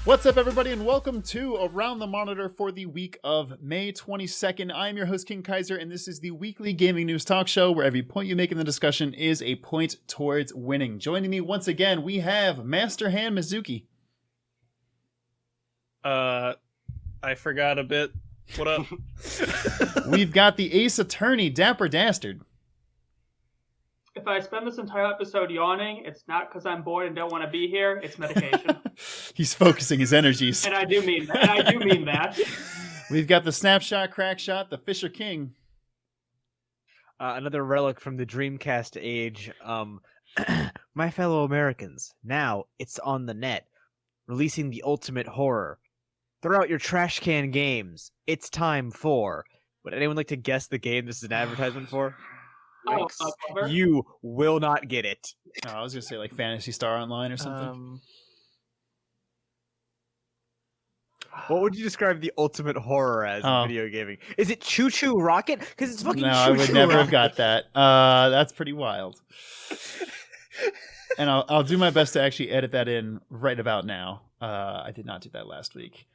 What's up, everybody, and welcome to Around the Monitor for the week of May 22nd. I'm your host, King Kaiser, and this is the weekly gaming news talk show where every point you make in the discussion is a point towards winning. Joining me once again, we have Master Hand Mizuki. I forgot a bit. What up? We've got the Ace Attorney, Dapper Dastard. If I spend this entire episode yawning, it's not because I'm bored and don't want to be here. It's medication. He's focusing his energies. And I do mean that. We've got the Snapshot Crackshot, the Fisher King. Another relic from the Dreamcast age. My fellow Americans, now it's on the net, releasing the ultimate horror. Throw out your trash can games. It's time for... Would anyone like to guess the game this is an advertisement for? You will not get it. Oh, I was going to say like Phantasy Star Online or something. What would you describe the ultimate horror as in video gaming? Is it Choo Choo Rocket? Because it's fucking Choo Choo Rocket. No, I would never have got that. That's pretty wild. And I'll do my best to actually edit that in right about now. I did not do that last week.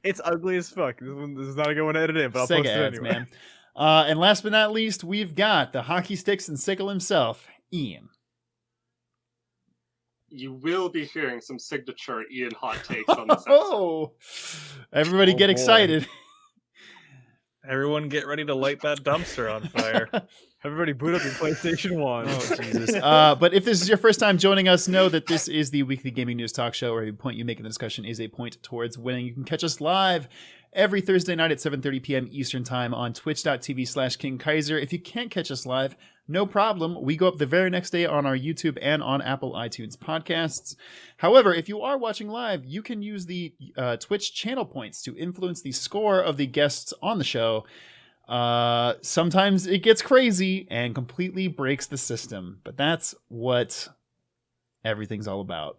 It's ugly as fuck. This is not a good one to edit in, but I'll Sega post it ads, anyway. man. And last but not least, we've got the hockey sticks and sickle himself, Ian. You will be hearing some signature Ian hot takes on this episode. Oh, everybody get excited. Everyone get ready to light that dumpster on fire. Everybody boot up your PlayStation 1. Oh, Jesus. But if this is your first time joining us, know that this is the weekly gaming news talk show where every point you make in the discussion is a point towards winning. You can catch us live every Thursday night at 7:30 p.m. Eastern Time on twitch.tv/King Kaiser. If you can't catch us live, no problem. We go up the very next day on our YouTube and on Apple iTunes podcasts. However, if you are watching live, you can use the Twitch channel points to influence the score of the guests on the show. Sometimes it gets crazy and completely breaks the system, but that's what everything's all about.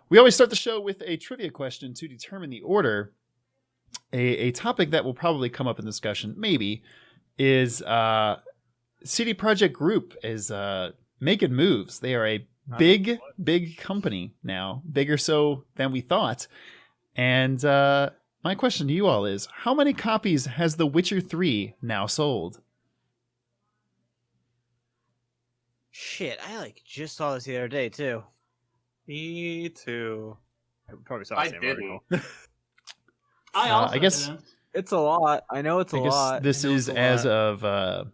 We always start the show with a trivia question to determine the order. A topic that will probably come up in discussion, maybe, is CD Projekt Group is making moves. They are a big company now, bigger so than we thought. And my question to you all is, how many copies has The Witcher 3 now sold? Shit, I just saw this the other day too. Me too. I probably saw the same article. I also I guess didn't. It's a lot. I know it's a lot. This is as of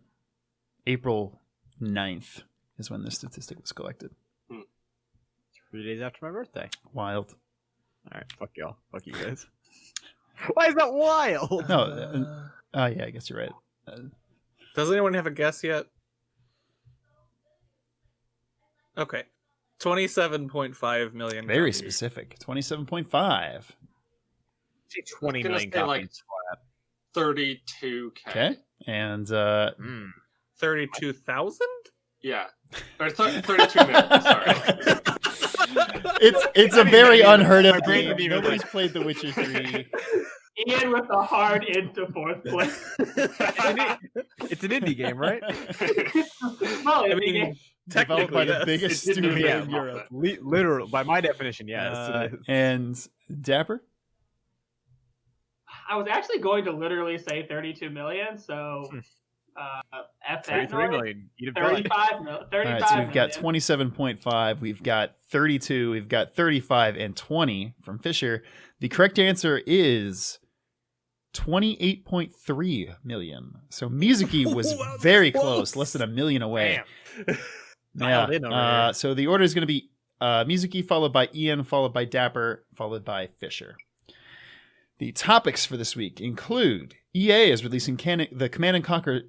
April 9th is when this statistic was collected. 3 days after my birthday. Wild. All right, fuck y'all. Fuck you guys. Why is that wild? No, yeah, I guess you're right. Does anyone have a guess yet? Okay. 27.5 million. Very copies. specific. 27.5. Say 20 million say, like, copies. 32K. Okay. And 32,000? Yeah. Or 32 minutes, sorry. it's a very unheard of brain game. didn't even Nobody's played The Witcher 3. Ian with a hard into fourth place. It's an indie game, right? Well, I mean, Developed by technically, the yes. biggest It didn't studio really in help Europe. Literal, by my definition, yes. it is. And Dapper? I was actually going to literally say 32 million, so F that 33 noise. million. You'd have done it. 35 million. All right, so we've got 27.5, we've got 32, we've got 35, and 20 from Fisher. The correct answer is 28.3 million. So Mizuki was Wow, very close. close, less than a million away. Damn. Dialed in over here. So the order is going to be Mizuki, followed by Ian, followed by Dapper, followed by Fisher. The topics for this week include EA is releasing the Command and Conquer.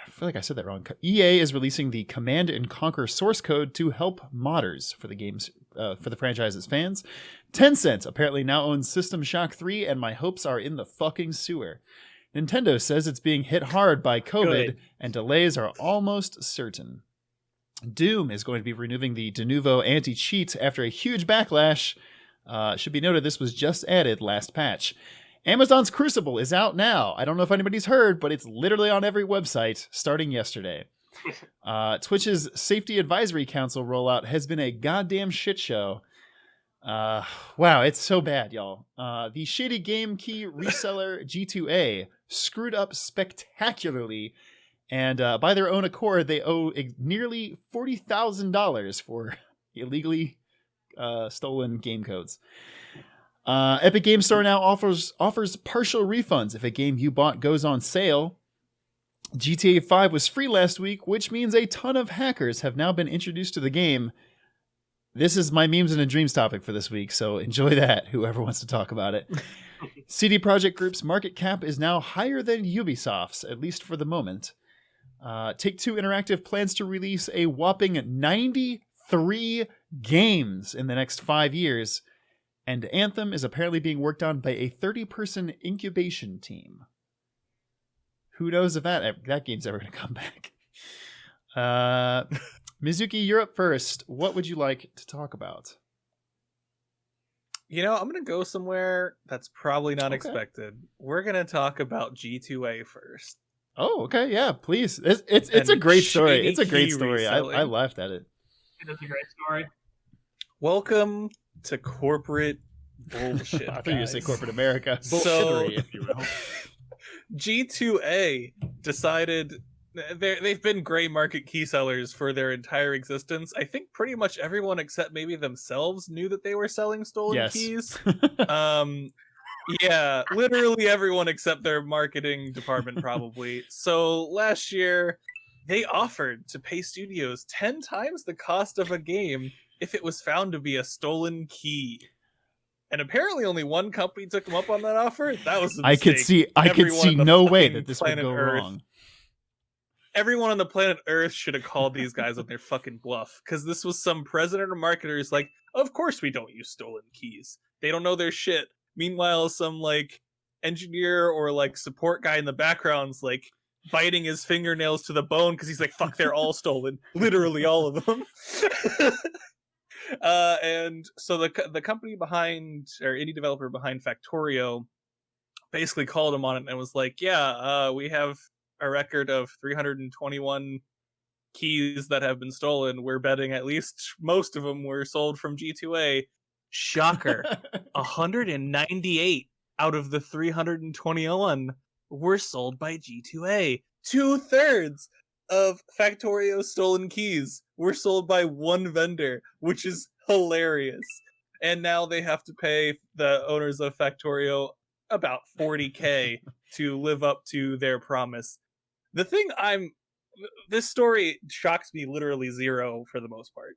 I feel like I said that wrong. EA is releasing the Command and Conquer source code to help modders for the games for the franchise's fans. Tencent apparently now owns System Shock 3, and my hopes are in the fucking sewer. Nintendo says it's being hit hard by COVID, Good. and delays are almost certain. Doom is going to be renewing the de novo anti-cheat after a huge backlash. Should be noted this was just added last patch. Amazon's Crucible is out now. I don't know if anybody's heard, but it's literally on every website starting yesterday. Twitch's Safety Advisory Council rollout has been a goddamn shit show. Wow, it's so bad, y'all. The shady game key reseller G2A screwed up spectacularly, and by their own accord, they owe nearly $40,000 for illegally stolen game codes. Epic Game Store now offers partial refunds if a game you bought goes on sale. GTA 5 was free last week, which means a ton of hackers have now been introduced to the game. This is my memes and a dreams topic for this week, so enjoy that, whoever wants to talk about it. CD Projekt Group's market cap is now higher than Ubisoft's, at least for the moment. Take-Two Interactive plans to release a whopping 93 games in the next 5 years, and Anthem is apparently being worked on by a 30-person incubation team. Who knows if that game's ever going to come back? Mizuki, you're up first. What would you like to talk about? You know, I'm going to go somewhere that's probably not expected. We're going to talk about G2A first. Oh, okay. Yeah, please. It's a great story. It's a great story. I laughed at it. It is a great story. Welcome to corporate bullshit. I thought you were going to say corporate America. So, if you will. G2A decided they've been gray market key sellers for their entire existence. I think pretty much everyone except maybe themselves knew that they were selling stolen keys. Yeah, literally everyone except their marketing department probably. So last year they offered to pay studios 10 times the cost of a game if it was found to be a stolen key. And apparently only one company took them up on that offer. That was a mistake. I could see no way that this would go wrong. Everyone on the planet Earth should have called these guys on their fucking bluff, because this was some president or marketer's like, of course we don't use stolen keys. They don't know their shit. Meanwhile, some like engineer or like support guy in the background's like biting his fingernails to the bone because he's like, fuck, they're all stolen. Literally all of them. And so the company behind, or indie developer behind Factorio, basically called him on it and was like, yeah, we have a record of 321 keys that have been stolen. We're betting at least most of them were sold from G2A. Shocker. 198 out of the 321 were sold by G2A. 2/3 of Factorio's stolen keys were sold by one vendor, which is hilarious. And now they have to pay the owners of Factorio about $40,000 to live up to their promise. The thing this story shocks me literally zero for the most part.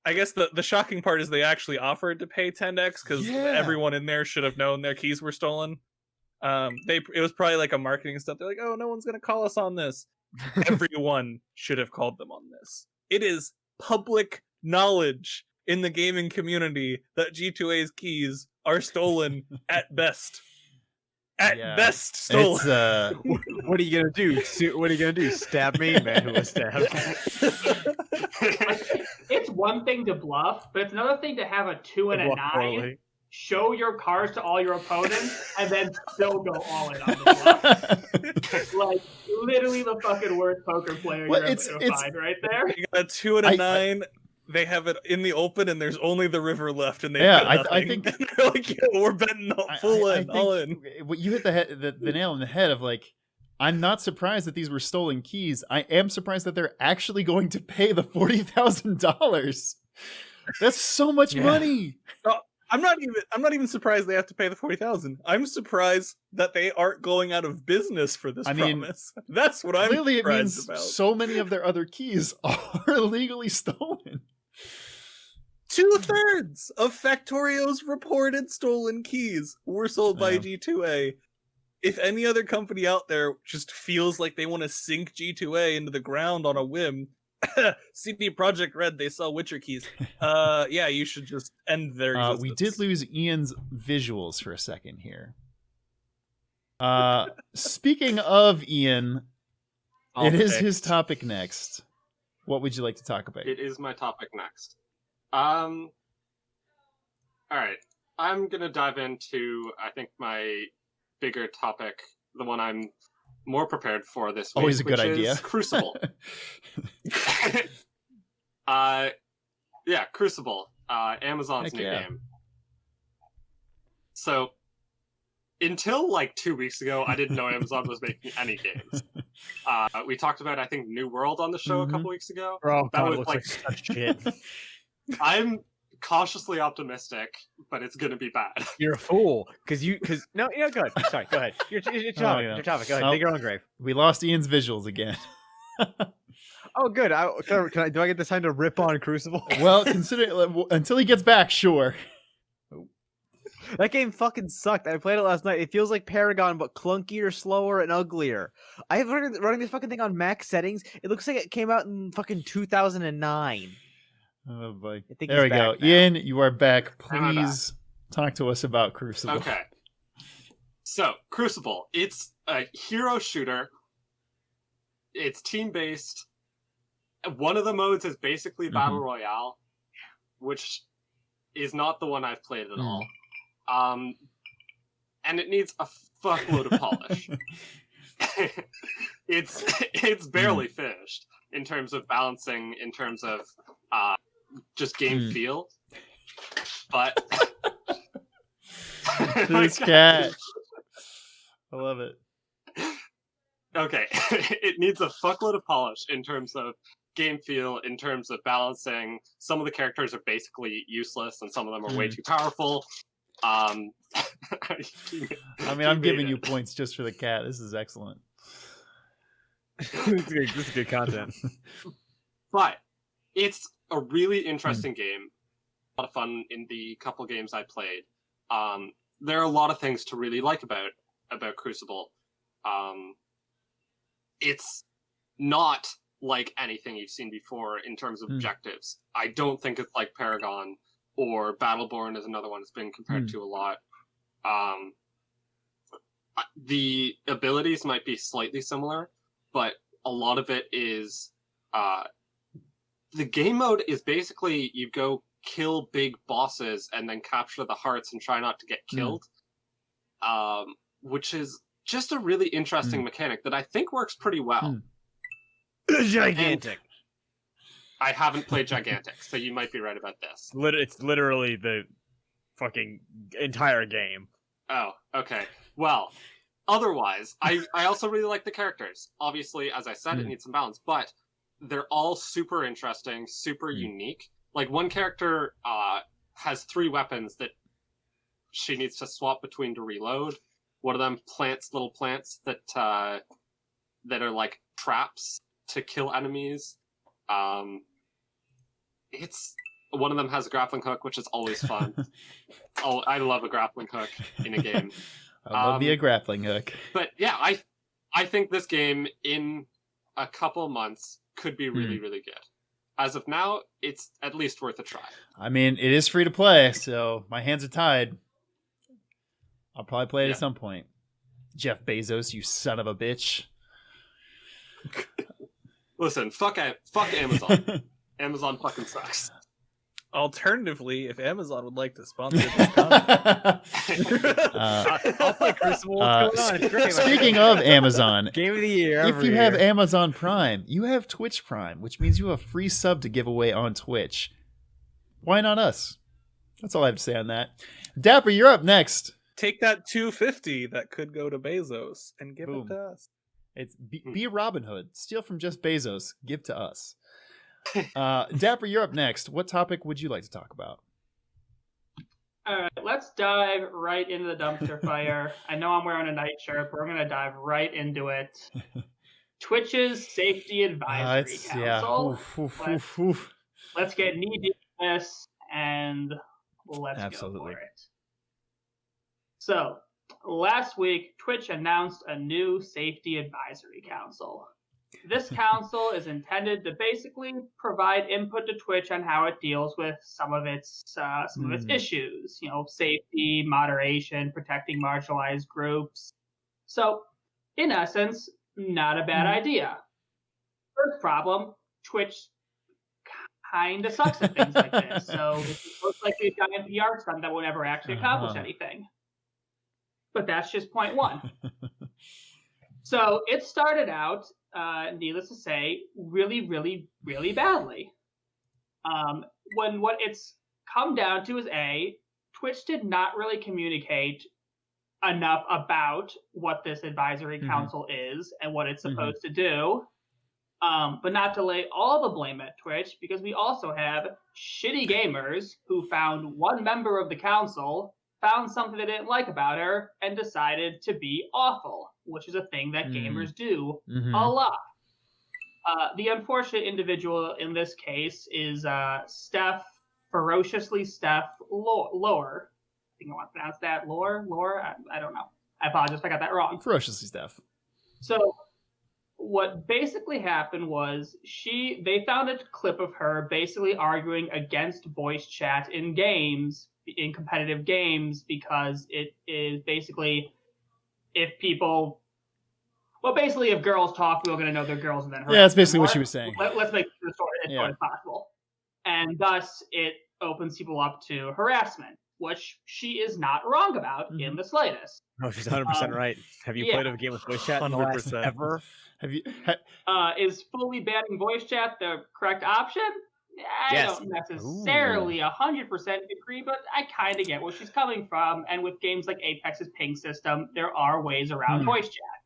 I guess the shocking part is they actually offered to pay 10x because everyone in there should have known their keys were stolen. It was probably like a marketing stuff. They're like, oh, no one's going to call us on this. Everyone should have called them on this. It is public knowledge in the gaming community that G2A's keys are stolen at best. At best, stolen. What are you gonna do? What are you gonna do? Stab me, man? Who was stabbed? It's one thing to bluff, but it's another thing to have a 2 and a 9. Poorly. Show your cards to all your opponents, and then still go all in on the bluff. Like literally the fucking worst poker player you're ever gonna find right there. You got a 2 and a 9. They have it in the open, and there's only the river left, and they nothing. I think and they're like, yeah, we're betting all in. You hit the nail on the head of like, I'm not surprised that these were stolen keys. I am surprised that they're actually going to pay the $40,000. That's so much money. I'm not even surprised they have to pay the $40,000. I'm surprised that they aren't going out of business for this promise. That's what I'm clearly surprised it means about. So many of their other keys are illegally stolen. 2/3 of Factorio's reported stolen keys were sold by G2A. If any other company out there just feels like they want to sink G2A into the ground on a whim, CD Projekt Red, they sell Witcher keys. Yeah, you should just end their existence. We did lose Ian's visuals for a second here. Speaking of Ian, it is his topic next. What would you like to talk about? It is my topic next. All right. I'm going to dive into, I think, my bigger topic, the one I'm more prepared for this week. Always a good which idea. Is Crucible. Yeah, Crucible. Amazon's Heck new yeah. game. So, until like 2 weeks ago, I didn't know Amazon was making any games. We talked about, I think, New World on the show a couple weeks ago. Oh, That God, was it looks like such shit. I'm cautiously optimistic, but it's gonna be bad. You're a fool. No, go ahead. Sorry, go ahead. Your topic. yeah. Your topic. Go ahead. Oh. Dig your own grave. We lost Ian's visuals again. Oh, good. Do I get this time to rip on Crucible? Well, consider until he gets back, sure. That game fucking sucked. I played it last night. It feels like Paragon, but clunkier, slower, and uglier. I have running this fucking thing on max settings. It looks like it came out in fucking 2009. Oh boy. I think There we he's go. back now. Ian, you are back. I'm Please talk to us about Crucible. Okay. So, Crucible. It's a hero shooter. It's team-based. One of the modes is basically Battle Royale, which is not the one I've played at all. And it needs a fuckload of polish. It's barely finished in terms of balancing, in terms of just game feel. But This cat. I love it. Okay, it needs a fuckload of polish in terms of game feel, in terms of balancing. Some of the characters are basically useless, and some of them are way too powerful. I mean, I'm giving you points just for the cat. This is excellent. This is good content. But it's a really interesting game. A lot of fun in the couple games I played. There are a lot of things to really like about Crucible. It's not like anything you've seen before in terms of objectives. I don't think it's like Paragon, or Battleborn is another one that's been compared to a lot. The abilities might be slightly similar, but a lot of it is the game mode is basically you go kill big bosses and then capture the hearts and try not to get killed, which is just a really interesting mechanic that I think works pretty well. Gigantic. I haven't played Gigantic, so you might be right about this. It's literally the fucking entire game. Oh, okay. Well, otherwise, I also really like the characters. Obviously, as I said, it needs some balance, but they're all super interesting, super unique. Like, one character has 3 weapons that she needs to swap between to reload. One of them plants little plants that are like traps to kill enemies. It's one of them has a grappling hook, which is always fun. Oh, I love a grappling hook in a game. I love me a grappling hook. But yeah, I think this game in a couple months could be really, really good. As of now, it's at least worth a try. I mean, it is free to play, so my hands are tied. I'll probably play it at some point. Jeff Bezos, you son of a bitch. Listen, fuck Amazon. Amazon fucking sucks. Alternatively, if Amazon would like to sponsor this content, I'll play Crucible. What's going on? It's great. Speaking of Amazon, Game of the year. if you have Amazon Prime, you have Twitch Prime, which means you have a free sub to give away on Twitch. Why not us? That's all I have to say on that. Dapper, you're up next. take that $250 that could go to Bezos and give Boom. it to us. It's be Robin Hood. Steal from Jeff Bezos. Give to us. Dapper, you're up next. What topic would you like to talk about? All right, let's dive right into the dumpster fire. I know I'm wearing a nightshirt, but we're going to dive right into it. Twitch's Safety Advisory Council. Let's get knee-deep in this, and let's go for it. So, last week, Twitch announced a new Safety Advisory Council. This council is intended to basically provide input to Twitch on how it deals with some of its issues. You know, safety, moderation, protecting marginalized groups. So, in essence, not a bad idea. First problem: Twitch kind of sucks at things like this. So it's most likely a giant PR stunt that won't ever actually accomplish anything. But that's just point one. So it started out, needless to say, really, really, really badly. When what its come down to is Twitch did not really communicate enough about what this advisory council is and what it's supposed to do. But not to lay all the blame at Twitch, because we also have shitty gamers who found one member of the council, found something they didn't like about her, and decided to be awful, which is a thing that gamers do a lot. The unfortunate individual in this case is Ferociously Steph Lore. I think I want to pronounce that. Lore? I don't know. I apologize if I got that wrong. Ferociously Steph. So what basically happened was they found a clip of her basically arguing against voice chat in competitive games, because it is basically if girls talk, we're going to know they're girls, and then that's basically what she was saying. Let's make the story as short as possible. And thus, it opens people up to harassment, which she is not wrong about in the slightest. No, she's 100% right. Have you played a game with voice chat 100% ever? Have you? Is fully banning voice chat the correct option? I don't necessarily 100% agree, but I kind of get where she's coming from. And with games like Apex's ping system, there are ways around voice chat.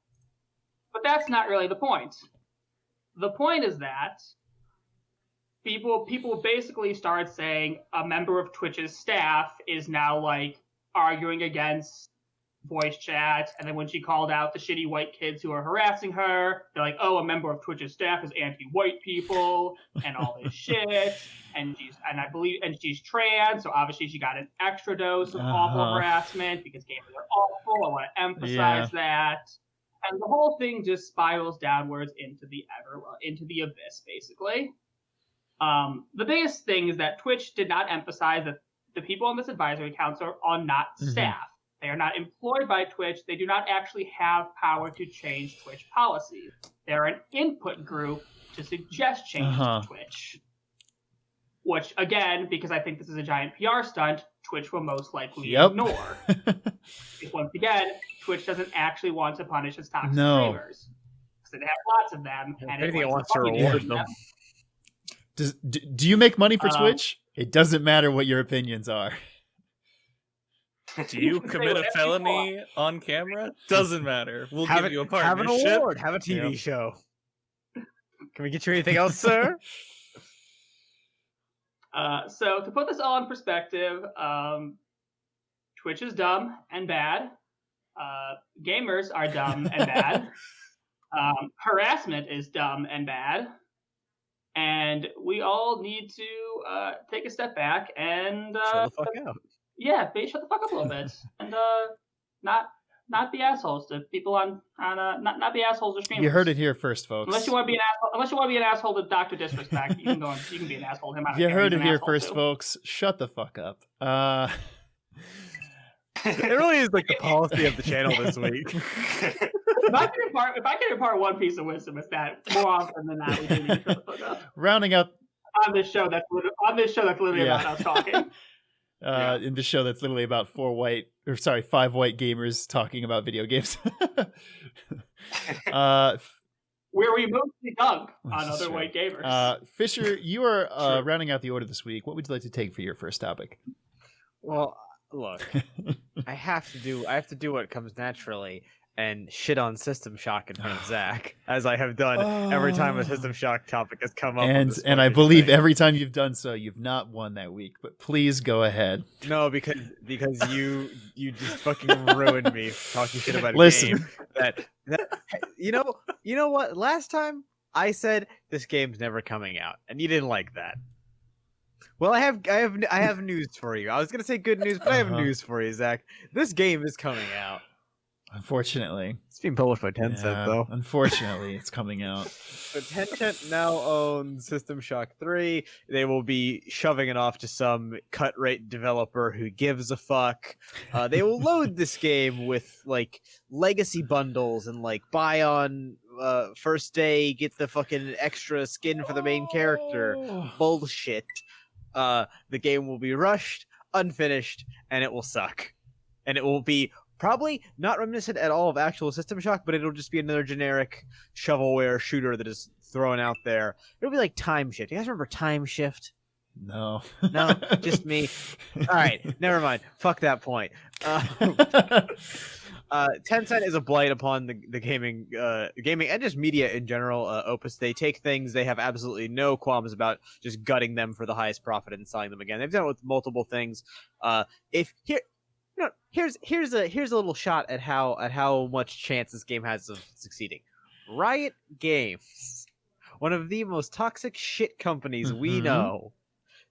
But that's not really the point. The point is that people basically started saying a member of Twitch's staff is now like arguing against voice chat, and then when she called out the shitty white kids who are harassing her, they're like, oh, a member of Twitch's staff is anti-white people and all this shit, and she's trans, so obviously she got an extra dose of awful harassment because gamers are awful. I want to emphasize that. And the whole thing just spirals downwards into the abyss, basically. The biggest thing is that Twitch did not emphasize that the people on this advisory council are not staff. They are not employed by Twitch. They do not actually have power to change Twitch policies. They're an input group to suggest changes to Twitch. Which, again, because I think this is a giant PR stunt, Twitch will most likely ignore. Because once again, Twitch doesn't actually want to punish its toxic streamers. Because they have lots of them. And it wants to reward them. Do you make money for Twitch? It doesn't matter what your opinions are. Do you commit a felony on camera? Doesn't matter. We'll give you a partnership. Have an award. Have a TV show. Can we get you anything else, sir? So to put this all in perspective, Twitch is dumb and bad. Gamers are dumb and bad. Harassment is dumb and bad. And we all need to take a step back and shut the fuck out. Yeah, shut the fuck up a little bit, and not be assholes to people not be assholes to streamers. You heard it here first, folks. Unless you want to be an asshole to Dr. Disrespect, you can be an asshole to him. You heard it here first, folks. Shut the fuck up. It really is like the policy of the channel this week. If I can impart one piece of wisdom, it's that more often than not we do need to shut the fuck up. Rounding out on this show that's literally about us talking. In the show that's literally about 5 white gamers talking about video games. Where we mostly dunk on other white gamers. Fisher, you are rounding out the order this week. What would you like to take for your first topic? Well, look, I have to do what comes naturally and shit on System Shock in front of Zach, as I have done every time a System Shock topic has come up. And I believe every time you've done so, you've not won that week. But please go ahead. No, because you just fucking ruined me talking shit about a game. That you know what? Last time I said this game's never coming out, and you didn't like that. Well, I have news for you. I was gonna say good news, but I have news for you, Zach. This game is coming out. Unfortunately. It's being published by Tencent, though. Unfortunately, it's coming out. So Tencent now owns System Shock 3. They will be shoving it off to some cut-rate developer who gives a fuck. They will load this game with, like, legacy bundles and, like, buy on first day, get the fucking extra skin for the main character. Bullshit. The game will be rushed, unfinished, and it will suck. And it will be probably not reminiscent at all of actual System Shock, but it'll just be another generic shovelware shooter that is thrown out there. It'll be like Time Shift. You guys remember Time Shift? No. No, just me. All right, never mind. Fuck that point. Tencent is a blight upon the gaming and just media in general. Opus, they take things they have absolutely no qualms about just gutting them for the highest profit and selling them again. They've done it with multiple things. Here's a little shot at how much chance this game has of succeeding. Riot Games, one of the most toxic shit companies we know.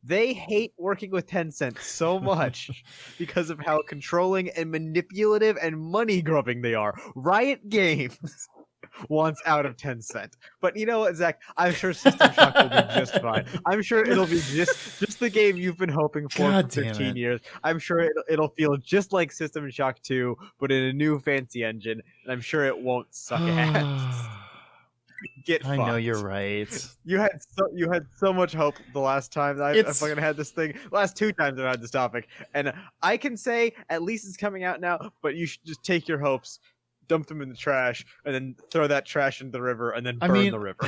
They hate working with Tencent so much because of how controlling and manipulative and money-grubbing they are. Riot Games wants out of Tencent. But you know what, Zach? I'm sure System Shock will be just fine. I'm sure it'll be just the game you've been hoping for 15 years. I'm sure it'll feel just like System Shock 2, but in a new fancy engine, and I'm sure it won't suck ass. Get fucked. I know you're right. You had so much hope the last time that I fucking had this thing. Last 2 times I've had this topic, and I can say at least it's coming out now. But you should just take your hopes, dump them in the trash, and then throw that trash into the river, and then burn the river.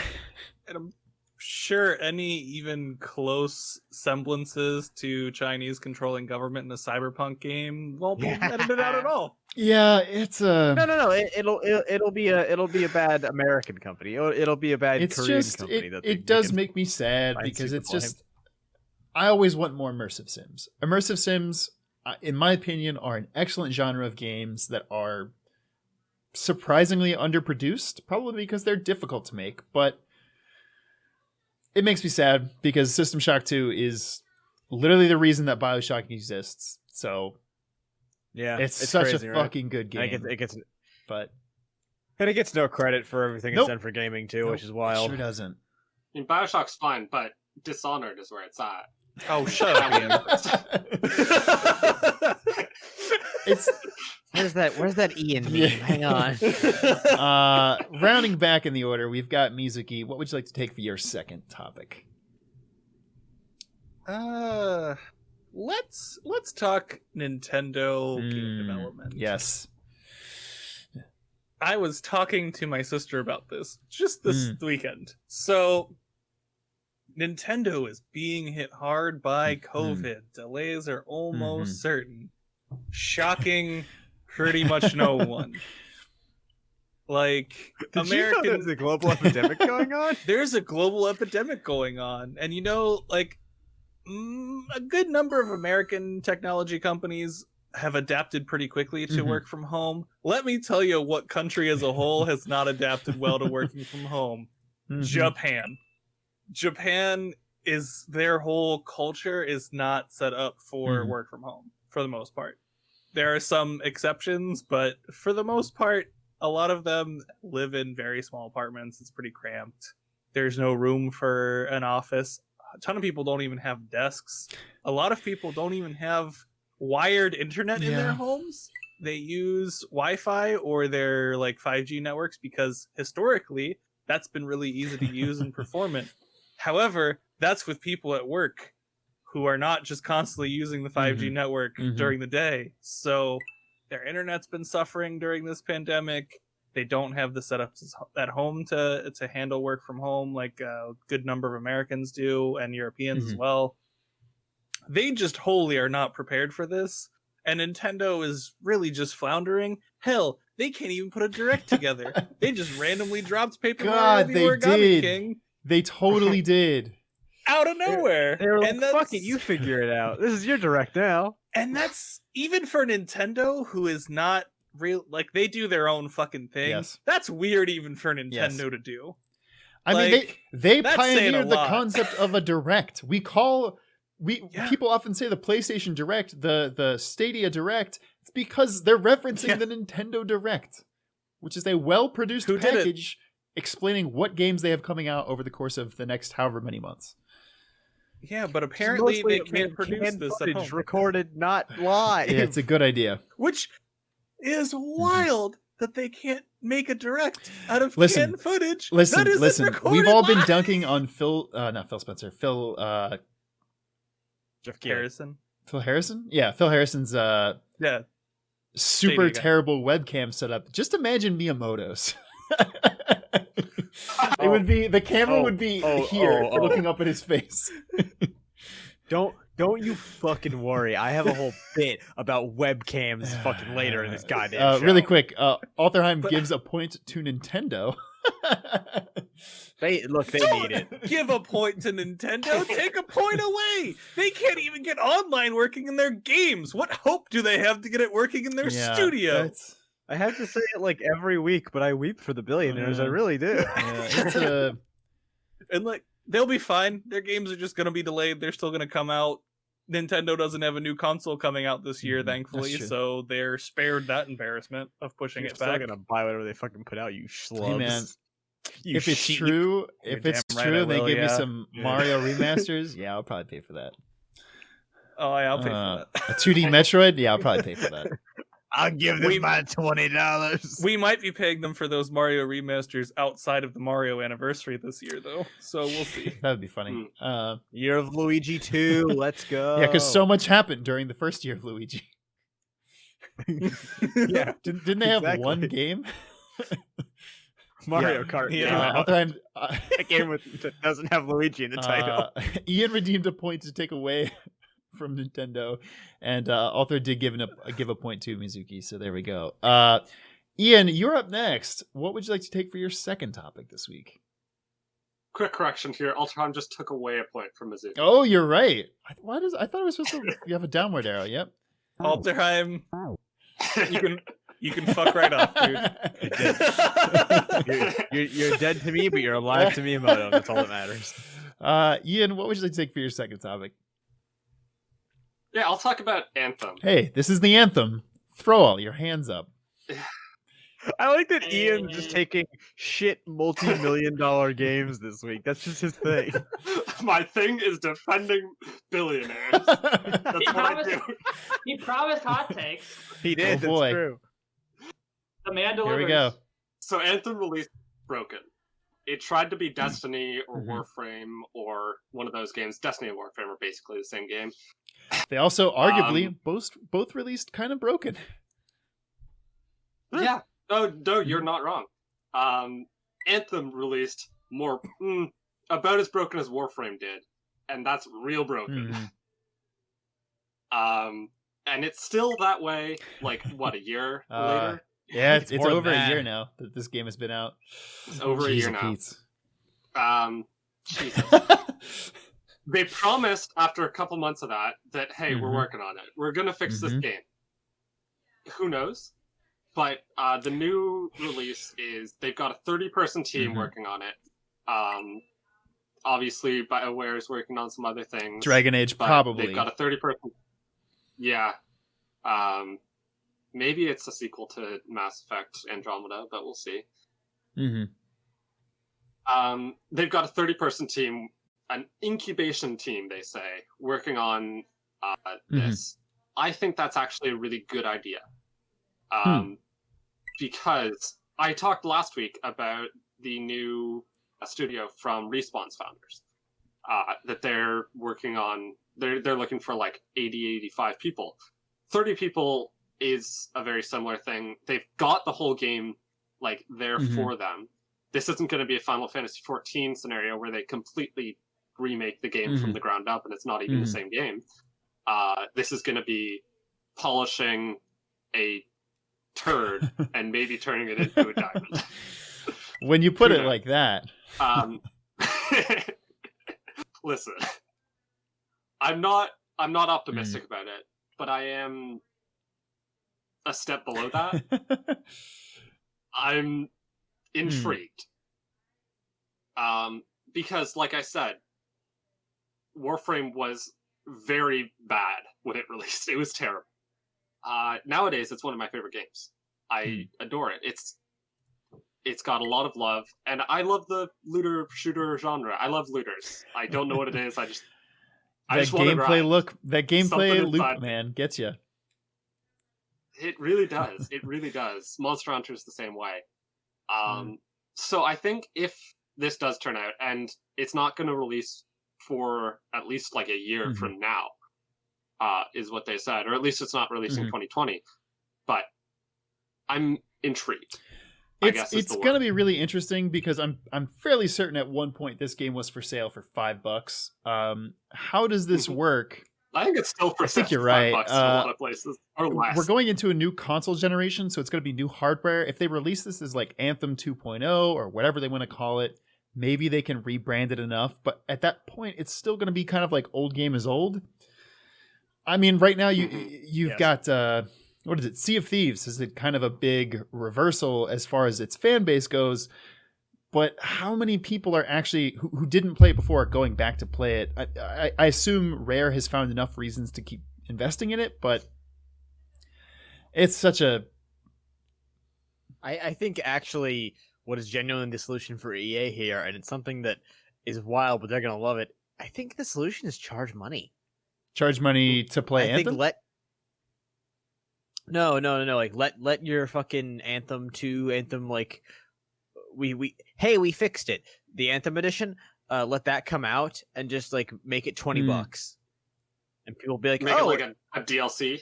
And I'm sure any even close semblances to Chinese controlling government in a cyberpunk game won't be edited out at all. Yeah, it's a no. It'll be a bad American company. It'll be a bad Korean company. It does make me sad because it's just. I always want more immersive sims. Immersive sims, in my opinion, are an excellent genre of games that are surprisingly underproduced, probably because they're difficult to make. But it makes me sad because System Shock 2 is literally the reason that BioShock exists. So. Yeah, it's such crazy, a fucking good game. And it gets no credit for everything it's done for gaming too, which is wild. It sure doesn't. I mean, BioShock's fine, but Dishonored is where it's at. Oh, shut up, Ian. Where's that Ian meme? Hang on. Rounding back in the order, we've got Mizuki. What would you like to take for your second topic? Let's talk Nintendo game development. Yes. I was talking to my sister about this just this weekend. So Nintendo is being hit hard by COVID. Delays are almost certain. Shocking pretty much no one. Like, Did you know there's a global epidemic going on? There's a global epidemic going on. And like, a good number of American technology companies have adapted pretty quickly to work from home. Let me tell you what country as a whole has not adapted well to working from home. Japan. Japan is, their whole culture is not set up for work from home for the most part. There are some exceptions, but for the most part, a lot of them live in very small apartments. It's pretty cramped. There's no room for an office. A ton of people don't even have desks. A lot of people don't even have wired internet in their homes. They use Wi-Fi or their like 5G networks because historically that's been really easy to use and performant. However, that's with people at work who are not just constantly using the 5G network during the day. So their internet's been suffering during this pandemic. They don't have the setups at home to handle work from home like a good number of Americans do, and Europeans as well. They just wholly are not prepared for this, and Nintendo is really just floundering. Hell, they can't even put a direct together. They just randomly dropped Paper Mario the Origami King. They totally did. Out of nowhere. They were like, fuck it, you figure it out. This is your direct now. And that's, even for Nintendo, who is not real, like, they do their own fucking thing. Yes. That's weird even for Nintendo to do. I mean, they pioneered the concept of a direct. People often say the PlayStation Direct, the Stadia Direct. It's because they're referencing the Nintendo Direct, which is a well-produced package explaining what games they have coming out over the course of the next however many months. Yeah, but apparently they can't produce this at home. Recorded, not live. Yeah, it's a good idea. Which is wild that they can't make a direct out of canned footage. Listen. We've all been live. dunking on Phil Spencer. Jeff Harrison. Phil Harrison? Yeah, Phil Harrison's super terrible webcam setup. Just imagine Miyamoto's. It would be, the camera would be here looking up at his face. Don't you fucking worry. I have a whole bit about webcams fucking later in this goddamn show. Really quick, Althorheim gives a point to Nintendo. They need it. Give a point to Nintendo. Take a point away. They can't even get online working in their games. What hope do they have to get it working in their studio? I have to say it like every week, but I weep for the billionaires. I really do. Yeah, and like they'll be fine. Their games are just going to be delayed. They're still going to come out. Nintendo doesn't have a new console coming out this year, thankfully, so they're spared that embarrassment of pushing it back. You're gonna buy whatever they fucking put out, you schlubs. Hey man, if it's true, they give me some Mario remasters. Yeah, I'll probably pay for that. Oh yeah, I'll pay for that. A 2D Metroid. Yeah, I'll probably pay for that. I'll give them my $20. We might be paying them for those Mario remasters outside of the Mario anniversary this year, though. So we'll see. That would be funny. Year of Luigi 2. Let's go. Yeah, because so much happened during the first year of Luigi. Yeah, didn't they have one game? Mario Kart. Yeah, a game that doesn't have Luigi in the title. Ian redeemed a point to take away from Nintendo, and Arthur did give a point to Mizuki, so there we go. Ian, you're up next. What would you like to take for your second topic this week? Quick correction here. Ultron just took away a point from Mizuki. Oh, you're right. I thought it was supposed to. You have a downward arrow. Yep. Alterheim, you can fuck right off, dude. You're dead to me, but you're alive to me, Moto. That's all that matters. Ian, what would you like to take for your second topic? Yeah, I'll talk about Anthem. Hey, this is the Anthem. Throw all your hands up. I like that Ian's just taking shit multi-million-dollar games this week. That's just his thing. My thing is defending billionaires. That's what I do. He promised hot takes. He did. Oh boy. That's true. The man delivers. Here we go. So Anthem released broken. It tried to be Destiny or Warframe or one of those games. Destiny and Warframe are basically the same game. They also arguably both released kind of broken. Yeah. No, you're not wrong. Anthem released more about as broken as Warframe did, and that's real broken. And it's still that way. Like what, a year later? Yeah, it's over a year now that this game has been out. It's over a year now. Jesus. They promised after a couple months of that, hey, we're working on it. We're going to fix this game. Who knows? But the new release is they've got a 30-person team working on it. Obviously, BioWare is working on some other things. Dragon Age, probably. They've got a 30-person... Yeah. Maybe it's a sequel to Mass Effect Andromeda, but we'll see. They've got a 30-person team, an incubation team, they say, working on this. I think that's actually a really good idea. Because I talked last week about the new studio from Respawn's founders that they're working on. They're looking for like 85 people. 30 people is a very similar thing. They've got the whole game like there for them. This isn't going to be a Final Fantasy XIV scenario where they completely remake the game from the ground up and it's not even the same game. This is going to be polishing a turd and maybe turning it into a diamond. When you put it like that. Listen, I'm not optimistic about it, but I am a step below that. I'm intrigued. Because like I said, Warframe was very bad when it released. It was terrible. Nowadays, it's one of my favorite games. I adore it. It's got a lot of love, and I love the looter shooter genre. I love looters. I don't know what it is. I just want to grind. That gameplay loop, man, gets you. It really does. It really does. Monster Hunter is the same way. So I think if this does turn out, and it's not going to release for at least like a year from now, is what they said, or at least it's not releasing 2020. But I'm intrigued. I guess is It's the going to word. be really interesting because I'm fairly certain at one point this game was for sale for $5. How does this work? I think it's still for I think you're $5 right. in a lot of places, or less. We're going into a new console generation, so it's going to be new hardware. If they release this as like Anthem 2.0 or whatever they want to call it, maybe they can rebrand it enough. But at that point, it's still going to be kind of like old game is old. I mean, right now you've got what is it? Sea of Thieves is kind of a big reversal as far as its fan base goes. But how many people are actually who didn't play it before going back to play it? I assume Rare has found enough reasons to keep investing in it, but it's such a. I think actually what is genuinely the solution for EA here, and it's something that is wild, but they're gonna love it. I think the solution is charge money. Charge money to play Anthem? No. Like let your fucking Anthem 2, Anthem like we fixed it. The Anthem edition, let that come out and just like make it $20. And people will be like, Make it like a DLC.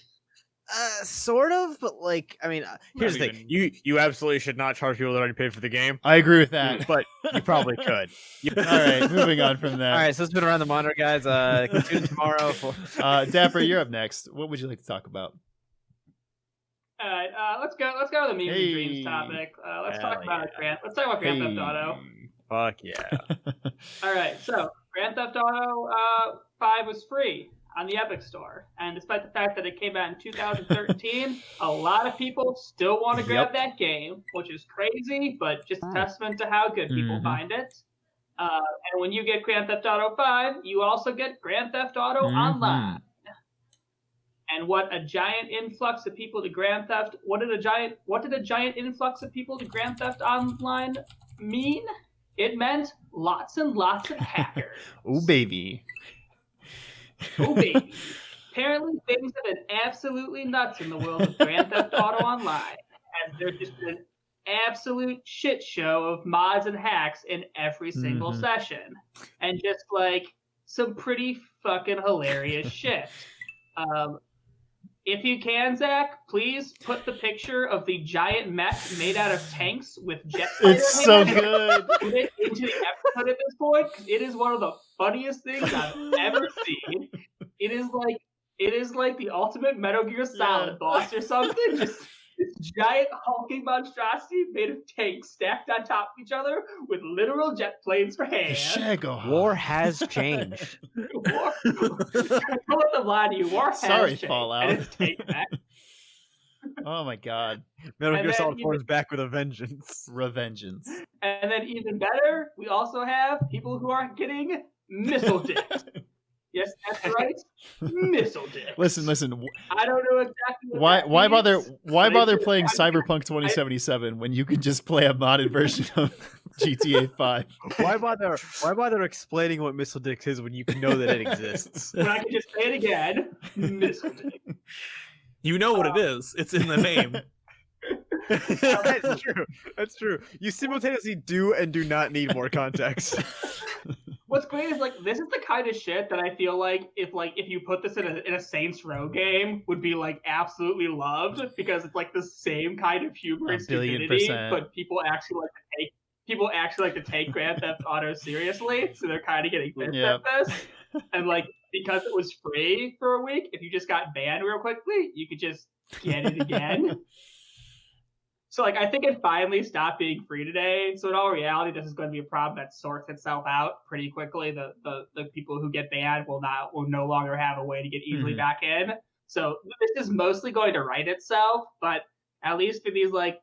Sort of, but like, I mean, here's the thing: you absolutely should not charge people that already paid for the game. I agree with that, but you probably could. All right, moving on from that. All right, so let's move around the monitor, guys. Tune in tomorrow. Dapper, you're up next. What would you like to talk about? All right, let's go with the memes and dreams topic. Let's talk about Grand Theft Auto. Fuck yeah! All right, so Grand Theft Auto 5 was free on the Epic Store, and despite the fact that it came out in 2013, a lot of people still want to grab that game, which is crazy, but just a testament to how good people find it. And when you get Grand Theft Auto 5, you also get Grand Theft Auto Online. And what a giant influx of people to Grand Theft! What did a giant influx of people to Grand Theft Online mean? It meant lots and lots of hackers. Oh baby. Oh baby. Apparently things have been absolutely nuts in the world of Grand Theft Auto Online, as there's just an absolute shit show of mods and hacks in every single session, and just like some pretty fucking hilarious shit. If you can, Zach, please put the picture of the giant mech made out of tanks with jet fighters. It's so good. Put it into the episode at this point, because it is one of the funniest things I've ever seen. It is like the ultimate Metal Gear Solid boss or something. Just this giant hulking monstrosity made of tanks stacked on top of each other with literal jet planes for hands. War has changed. War. I don't let them lie to you. War has changed. Fallout. And it's take back. Oh my god. Metal Gear Solid 4 is back with a vengeance. Revengeance. And then even better, we also have people who are getting missile dicks. Yes, that's right. Missile dicks. Listen. I don't know exactly what why means, bother playing Cyberpunk 2077 when you can just play a modded version of GTA 5? Why bother explaining what missile dicks is when you can know that it exists? When I can just say it again, missile dick. You know what it is. It's in the name. That's true. You simultaneously do and do not need more context. What's great is like this is the kind of shit that I feel like if you put this in a Saints Row game would be like absolutely loved, because it's like the same kind of humor and stupidity, but people actually like to take Grand Theft Auto seriously, so they're kind of getting pissed at this. And like because it was free for a week, if you just got banned real quickly, you could just get it again. So, like, I think it finally stopped being free today. So, in all reality, this is going to be a problem that sorts itself out pretty quickly. The people who get banned will no longer have a way to get easily back in. So, this is mostly going to right itself. But at least for these, like,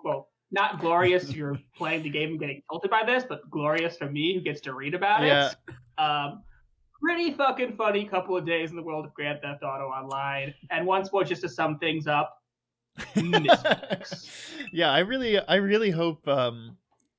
well, not glorious if you're playing the game and getting tilted by this, but glorious for me who gets to read about it. Pretty fucking funny couple of days in the world of Grand Theft Auto Online. And once more, just to sum things up, yeah, I really hope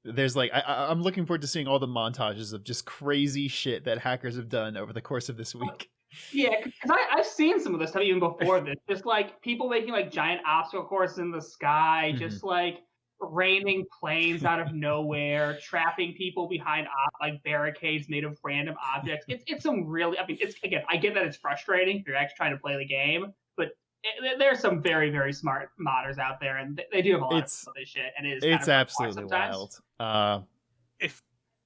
there's like I'm looking forward to seeing all the montages of just crazy shit that hackers have done over the course of this week. Yeah, because I've seen some of this stuff even before this. Just like people making like giant obstacle courses in the sky, just like raining planes out of nowhere, trapping people behind like barricades made of random objects. It's some really, I mean, it's again, I get that it's frustrating if you're actually trying to play the game, but there's some very, very smart modders out there, and they do have a lot of this shit, and it is kind it's of absolutely wild.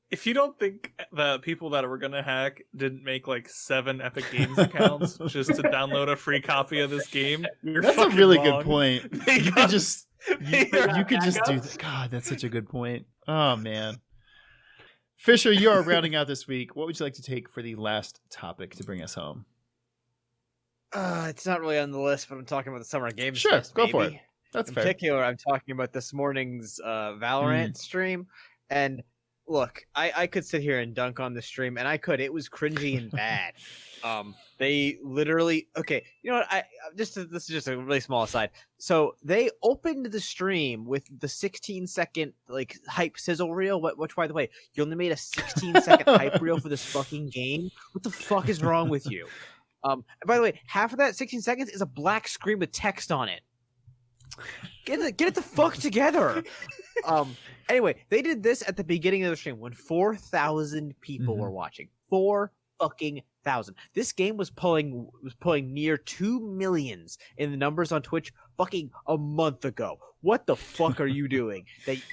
If you don't think the people that were gonna hack didn't make like 7 Epic Games accounts just to download a free copy of this game, that's a really wrong. good point. You could just do that. God, that's such a good point. Oh man, Fisher, you are rounding out this week. What would you like to take for the last topic to bring us home? It's not really on the list, but I'm talking about the Summer Games Sure, Fest, go for maybe. it. That's In fair. particular, I'm talking about this morning's Valorant stream. And look, I could sit here and dunk on the stream, and I could. It was cringy and bad. They literally you know what? This is just a really small aside. So they opened the stream with the 16-second like hype sizzle reel. Which, by the way, you only made a 16-second hype reel for this fucking game. What the fuck is wrong with you? And by the way, half of that 16 seconds is a black screen with text on it. Get it the fuck together. Anyway, they did this at the beginning of the stream when 4,000 people were watching. 4,000. This game was pulling near 2 million in the numbers on Twitch fucking a month ago. What the fuck are you doing?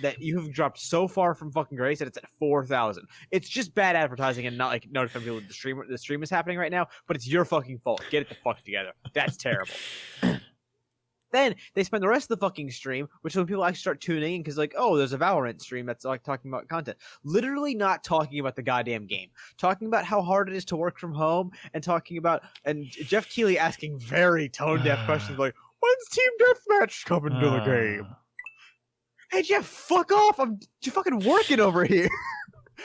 That you have dropped so far from fucking grace that it's at 4,000. It's just bad advertising and not like notifying people the stream is happening right now, but it's your fucking fault. Get it the fuck together. That's terrible. Then they spend the rest of the fucking stream, which when people actually start tuning in because like, oh, there's a Valorant stream that's like talking about content. Literally not talking about the goddamn game. Talking about how hard it is to work from home and and Jeff Keighley asking very tone-deaf questions like, when's Team Deathmatch coming to the game? Hey Jeff, fuck off! I'm fucking working over here.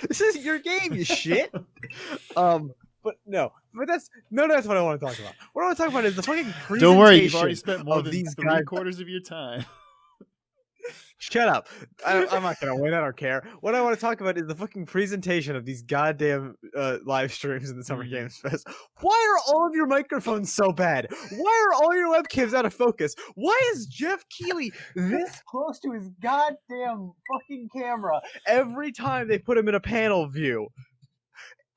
This isn't your game, you shit. That's what I want to talk about. What I want to talk about is the fucking presentation. Don't worry, you've already spent more than these 3/4 of your time. Shut up. I'm not going to win. I don't care. What I want to talk about is the fucking presentation of these goddamn live streams in the Summer Games Fest. Why are all of your microphones so bad? Why are all your webcams out of focus? Why is Jeff Keighley this close to his goddamn fucking camera every time they put him in a panel view?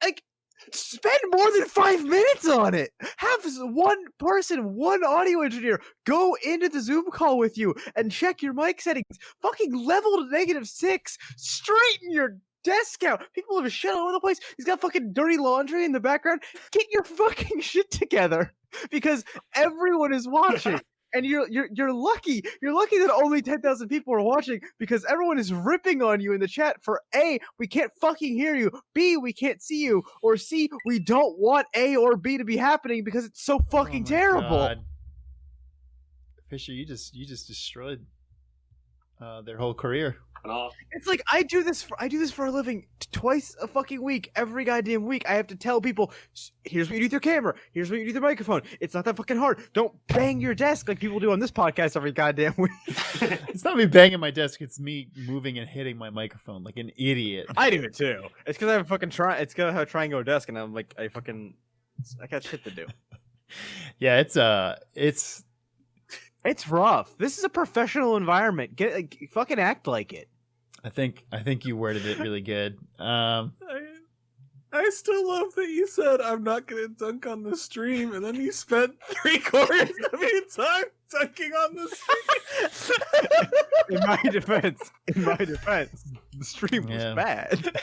Like, spend more than 5 minutes on it. Have one person, one audio engineer go into the Zoom call with you and check your mic settings. Fucking level to -6. Straighten your desk out. People have shit all over the place. He's got fucking dirty laundry in the background. Get your fucking shit together because everyone is watching. And you're lucky. You're lucky that only 10,000 people are watching because everyone is ripping on you in the chat for A, we can't fucking hear you. B, we can't see you. Or C, we don't want A or B to be happening because it's so fucking terrible. God. Fisher, you just destroyed their whole career. It's like I do this for a living twice a fucking week. Every goddamn week I have to tell people, here's what you do with your camera, here's what you do with your microphone. It's not that fucking hard. Don't bang your desk like people do on this podcast every goddamn week. It's not me banging my desk, it's me moving and hitting my microphone like an idiot. I do it too. It's because I have a fucking it's because I have a triangular desk and I'm like I got shit to do. Yeah, it's rough. This is a professional environment. Fucking act like it. I think you worded it really good. I still love that you said I'm not gonna dunk on the stream, and then you spent 3/4 of your time dunking on the stream. In my defense, the stream was bad.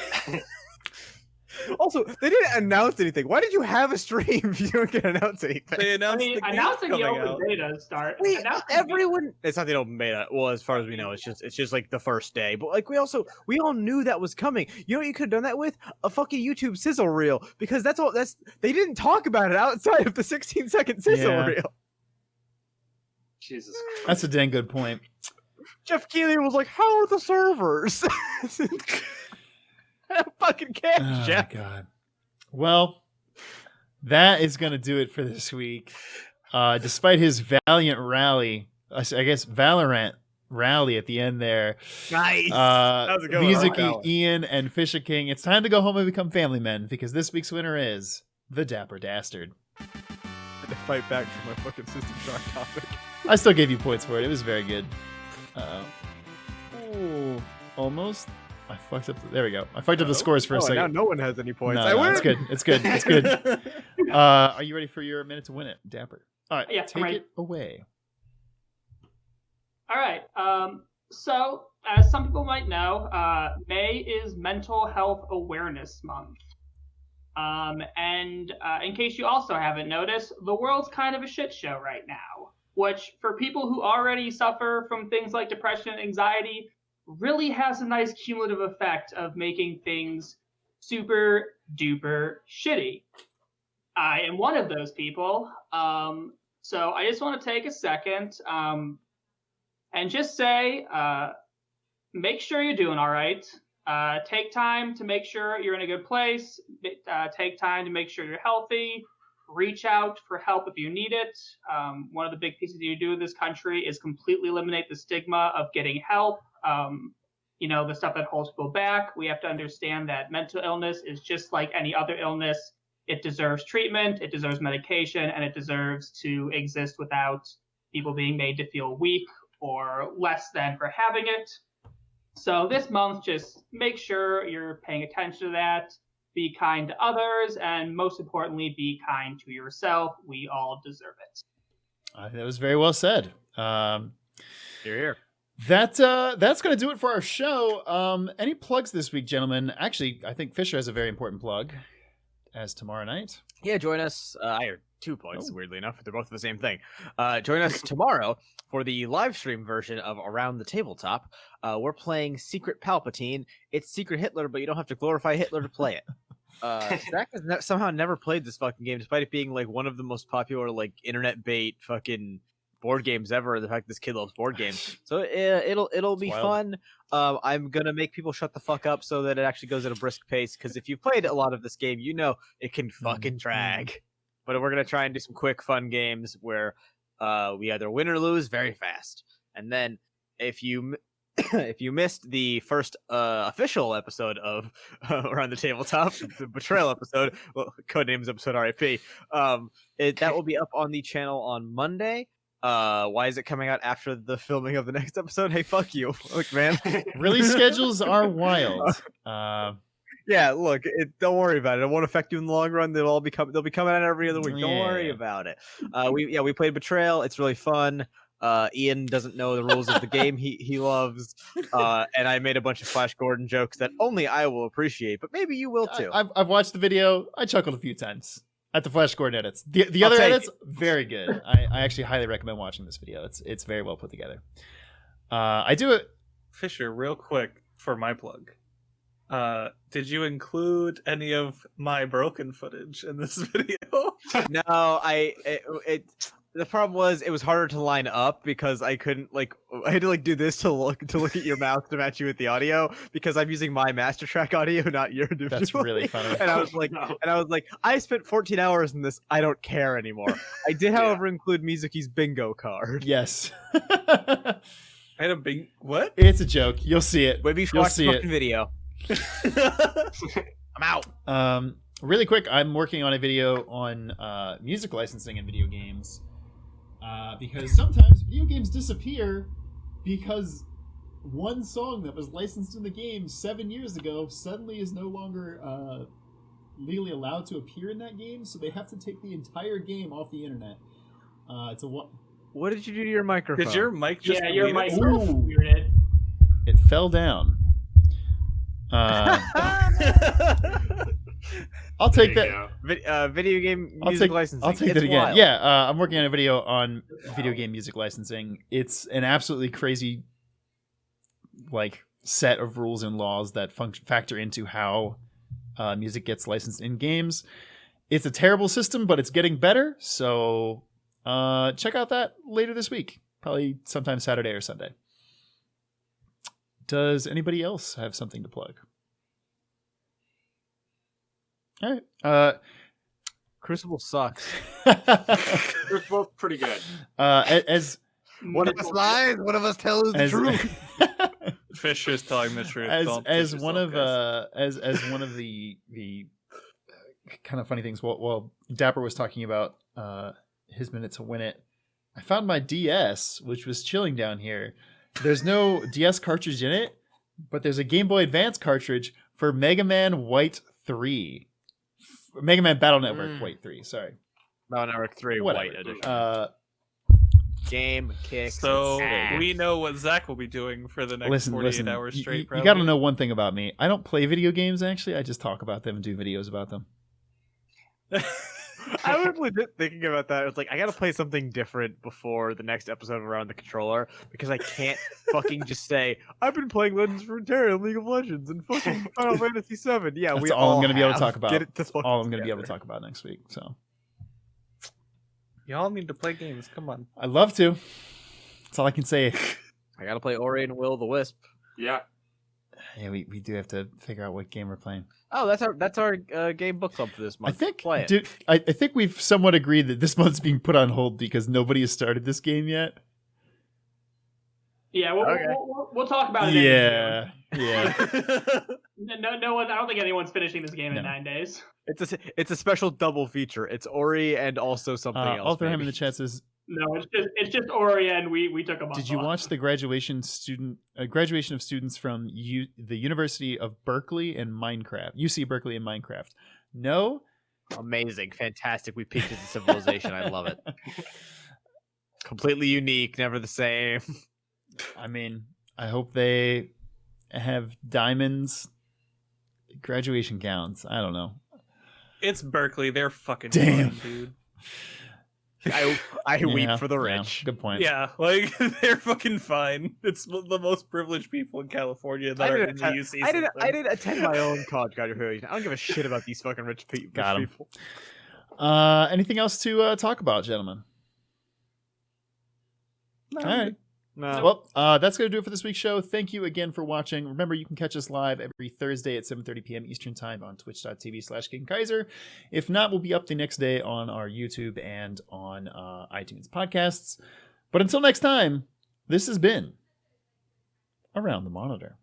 Also, they didn't announce anything. Why did you have a stream if you don't get to announce anything? They announcing the open beta start. Wait, everyone. It's not the open beta. Well, as far as we know, it's just like the first day. But like we all knew that was coming. You know what you could have done that with? A fucking YouTube sizzle reel, because they didn't talk about it outside of the 16-second sizzle reel. Jesus Christ. That's a dang good point. Jeff Keighley was like, "How are the servers?" I don't fucking care, Jeff. God. Well, that is going to do it for this week. Despite his valiant rally, I guess Valorant rally at the end there. Nice. That was a good Mizuki, Ian, and Fisher King. It's time to go home and become family men because this week's winner is the Dapper Dastard. I had to fight back from my fucking System Shock topic. I still gave you points for it. It was very good. Almost. I fucked up. There we go. I fucked up the scores for a second. Now no one has any points. No, it's good. It's good. It's good. Are you ready for your minute to win it, Dapper? All right, Yeah, take it away. All right. So, as some people might know, May is Mental Health Awareness Month. And in case you also haven't noticed, the world's kind of a shit show right now, which for people who already suffer from things like depression and anxiety really has a nice cumulative effect of making things super duper shitty. I am one of those people. So I just want to take a second and just say, make sure you're doing all right. Take time to make sure you're in a good place. Take time to make sure you're healthy. Reach out for help if you need it. One of the big pieces you do in this country is completely eliminate the stigma of getting help. The stuff that holds people back. We have to understand that mental illness is just like any other illness. It deserves treatment, it deserves medication, and it deserves to exist without people being made to feel weak or less than for having it. So this month, just make sure you're paying attention to that. Be kind to others, and most importantly, be kind to yourself. We all deserve it. That was very well said. Here. That's going to do it for our show. Any plugs this week, gentlemen? Actually, I think Fisher has a very important plug. As tomorrow night. Yeah, join us. I heard 2 points, weirdly enough. They're both the same thing. Join us tomorrow for the live stream version of Around the Tabletop. We're playing Secret Palpatine. It's Secret Hitler, but you don't have to glorify Hitler to play it. Zach has somehow never played this fucking game, despite it being like one of the most popular like internet bait fucking board games ever. The fact this kid loves board games, so it'll be fun. I'm gonna make people shut the fuck up so that it actually goes at a brisk pace, because if you've played a lot of this game, you know it can fucking drag. But we're gonna try and do some quick fun games where we either win or lose very fast. And then if you missed the first official episode of Around the Tabletop, the Betrayal episode, well, Codenames episode RIP, that will be up on the channel on Monday. Why is it coming out after the filming of the next episode? Hey, fuck you. Look, man. Release schedules are wild. Yeah, look, don't worry about it. It won't affect you in the long run. They'll be coming out every other week. Don't worry about it. We played Betrayal. It's really fun. Ian doesn't know the rules of the game he loves. And I made a bunch of Flash Gordon jokes that only I will appreciate, but maybe you will too. I've watched the video. I chuckled a few times at the Flash Gordon edits. The other edits, very good. I actually highly recommend watching this video. It's very well put together. I do it. Fisher, real quick for my plug. Did you include any of my broken footage in this video? No, the problem was it was harder to line up because I couldn't I had to do this to look at your mouth to match you with the audio, because I'm using my master track audio, not your individual. That's really funny. And I was like, I spent 14 hours in this. I don't care anymore. I did, however, include Mizuki's bingo card. Yes. I had a what? It's a joke. You'll see it. Maybe you should watch the fucking video. I'm out. Really quick, I'm working on a video on music licensing in video games. Because sometimes video games disappear because one song that was licensed in the game 7 years ago suddenly is no longer legally allowed to appear in that game, so they have to take the entire game off the internet. What did you do to your microphone? Did your mic just your mic weirded. It fell down. I'll take that. Video game music licensing. I'll take that again. Wild. Yeah, I'm working on a video on video game music licensing. It's an absolutely crazy set of rules and laws that factor into how music gets licensed in games. It's a terrible system, but it's getting better. So check out that later this week, probably sometime Saturday or Sunday. Does anybody else have something to plug? All right. Crucible sucks. Crucible's pretty good. As one of us lies, one of us tells the truth. Fisher's telling the truth. As one of the kind of funny things. While Dapper was talking about his minute to win it, I found my DS, which was chilling down here. There's no DS cartridge in it, but there's a Game Boy Advance cartridge for Mega Man White 3. Mega Man Battle Network White 3, sorry. Battle Network 3 Whatever. White Edition. Game kicks. So its ass. we know what Zach will be doing for the next 48 hours straight. You got to know one thing about me. I don't play video games, actually. I just talk about them and do videos about them. I was legit thinking about that. It's like I gotta play something different before the next episode of Around the Controller because I can't fucking just say I've been playing Legends of Runeterra and League of Legends and fucking Final Fantasy VII. Yeah, That's we all I'm going going to be able to talk about. Get it to fucking All I'm going to be able together. to talk about next week. So Y'all need to play games. Come on. I'd love to. That's all I can say. I gotta play Ori and Will the Wisp. Yeah. Yeah, we do have to figure out what game we're playing. Oh, that's our game book club for this month. I think, play it. dude, I think we've somewhat agreed that this month's being put on hold because nobody has started this game yet. Yeah, Okay. we'll talk about it. Yeah, yeah. No one. I don't think anyone's finishing this game No. in 9 days. It's a special double feature. It's Ori and also something else. Althorham in maybe. the chat says, No, it's just Ori, and we took a month. "Did you off. watch the graduation of students from the University of Berkeley and Minecraft? UC Berkeley and Minecraft? No, Amazing, fantastic. We peaked as a civilization. I love it. Completely unique, never the same. I mean, I hope they have diamonds, graduation gowns. I don't know. It's Berkeley. They're fucking Damn. fun, dude. I Yeah, weep for the yeah, rich. good point. Yeah, like they're fucking fine. It's the most privileged people in California that I are didn't in the attend- UC. I didn't system. attend my own college graduation. I don't give a shit about these fucking rich Got 'em. people. Anything else to talk about, gentlemen? No, All right. No. Well, that's going to do it for this week's show. Thank you again for watching. Remember, you can catch us live every Thursday at 7:30 p.m. Eastern Time on twitch.tv/KingKaiser. If not, we'll be up the next day on our YouTube and on iTunes podcasts. But until next time, this has been Around the Monitor.